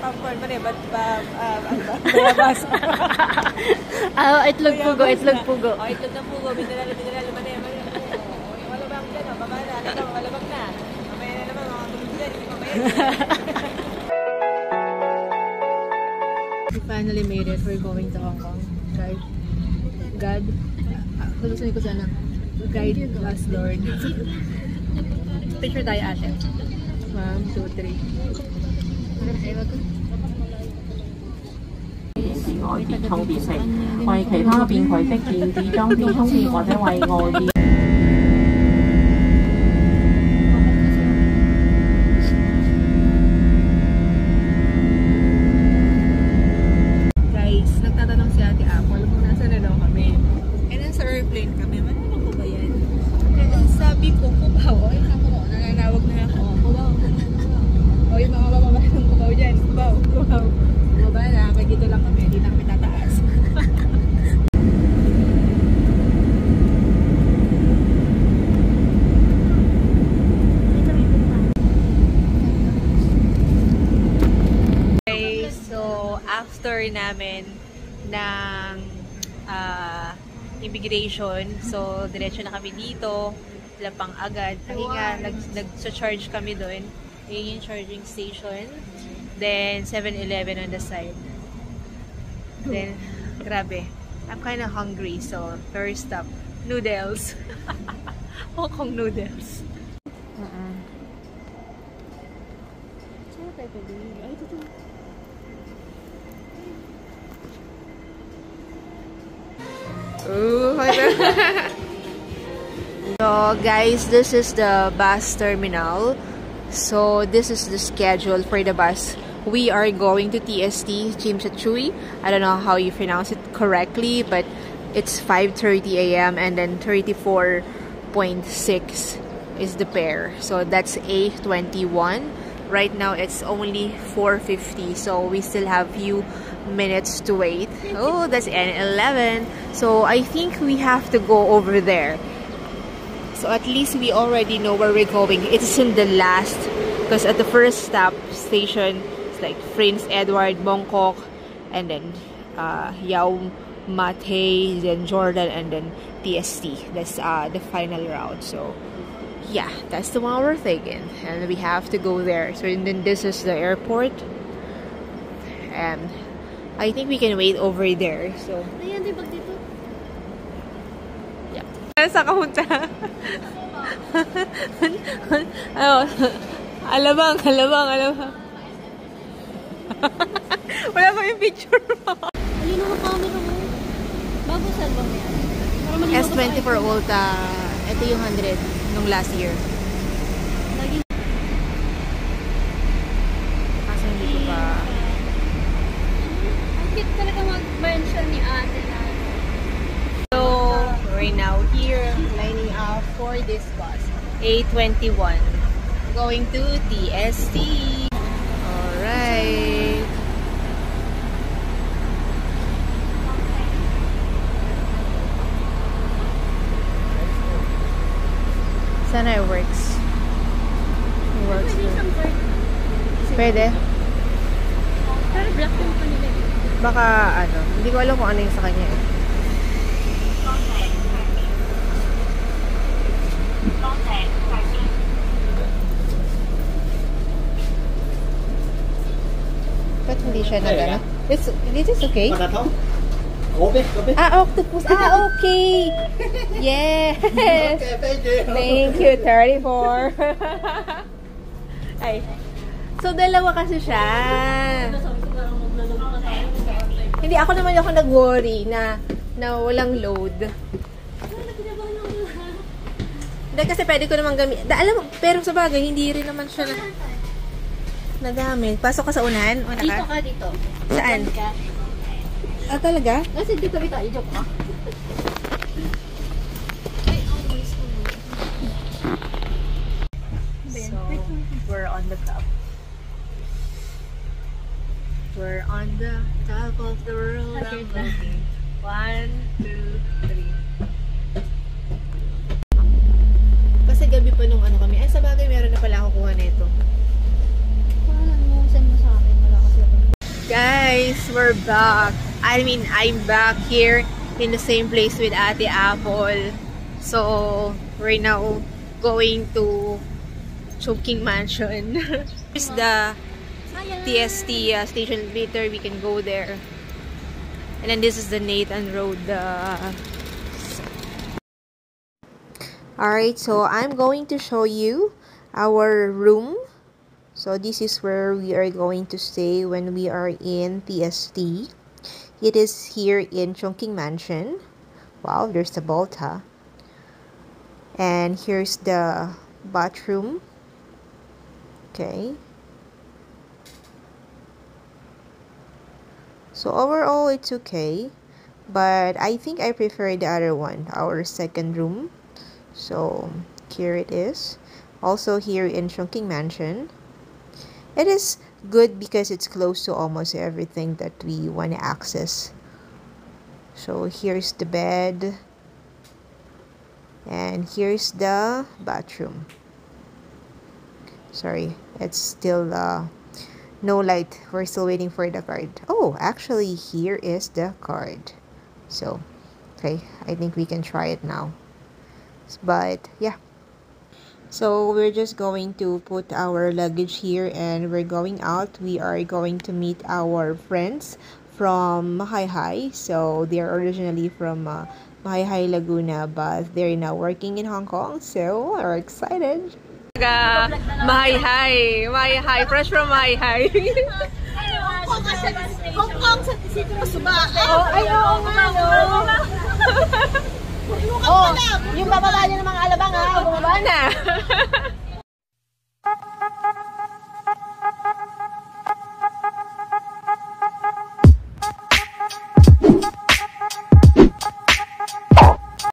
Popcorn, ba't bayabas? Itlog pugo, itlog pugo. Itlog ng pugo, binilalo, mani. Wala bang dyan, baba na, wala bang na. Mamaya na naman, mga tulog dyan, hindi mamaya. We finally made it. We're going to Hong Kong. God. Gusto ko sana. Guide us, Lord. Picture tayo, ate. 1, 2, 3. Nagtatanong si Ate Apple kung nasa na daw kami. And then sa airplane kami, ano ko ba yan? Kaya sabi ko, kubaw. Ay, nananawag na ako. Kubaw. O yung mga bababa ng kubaw dyan. Kubaw. Baba na, dito lang kami. Hindi na kami tataas. Okay, so after namin ng immigration, so diretso na kami dito. Lapang agad. Kahinga, nag-charge kami doon. Yun yung charging station. Then, 7-Eleven on the side. Then, grabe. I'm kind of hungry, so first stop, noodles. Hong Kong noodles. So guys, this is the bus terminal. So this is the schedule for the bus. We are going to TST, Tsim Sha Tsui. I don't know how you pronounce it correctly, but it's 5:30 a.m. and then 34.6 is the pair. So that's A21. Right now it's only 4:50, so we still have few minutes to wait. Oh, that's N11. So I think we have to go over there. So at least we already know where we're going. It's in the last, because at the first stop station, it's like Prince Edward, Bangkok, and then Yau Ma Tei, then Jordan, and then TST. That's the final route. So yeah, that's the one we're taking, and we have to go there. So and then this is the airport, and I think we can wait over there. So yeah. Saan ka punta? Alabang. Wala pa yung picture mo. Alino ang camera mo? Bago saan ba yan? S24 Ultra. Ito yung 100 nung last year. Kasi hindi ko pa... Ang cute talaga mag-mention ni ate na. So, we're now here, lining up for this bus. A21. Going to TST. Alright. Sana it works. It works good. Pwede? Pero black yung kanila. Baka ano, hindi ko alam kung ano yung sa kanya eh. Ba't hindi siya nagana? This is okay? Octopus. Okay. Yes. Okay, thank you. 34. Ay. So, dalawa kasi siya. Hindi, ako naman ako nag-worry na walang load. Hindi, kasi pwede ko naman gamit. Alam mo, pero sa bagay, hindi rin naman siya nagamit. Pasok ka sa unahan? Una Dito ka, dito. Saan? Ah, talaga? Kasi dito tayo, joke ka. So, we're on the top. We're on the top of the world. Okay, I'm looking. 1, 2, 3. Kasi gabi pa nung ano kami. Sa bagay, we're back. I mean, I'm back here in the same place with Ate Apple. So, we're now going to Chungking Mansion. Here's the TST station. Later, we can go there. And then this is the Nathan Road. Alright, so I'm going to show you our room. So this is where we are going to stay when we are in TST. It is here in Chungking Mansion. Wow, there's the Volta. And here's the bathroom. Okay. So overall, it's okay. But I think I prefer the other one, our second room. So here it is. Also here in Chungking Mansion. It is good because it's close to almost everything that we want to access. So here's the bed. And here's the bathroom. Sorry, it's still no light. We're still waiting for the card. Oh, actually here is the card. So, okay, I think we can try it now. But yeah. So we're just going to put our luggage here and we're going out. We are going to meet our friends from Mahayhay. So they are originally from Mahayhay, Laguna, but they're now working in Hong Kong. So we're excited. Mahayhay, Mahayhay, fresh from Mahayhay. Hong Kong sa Suba. Oh, ay, oo nga, no? Oh, yung bababa niya ng mga alabang ha. Bumaba na.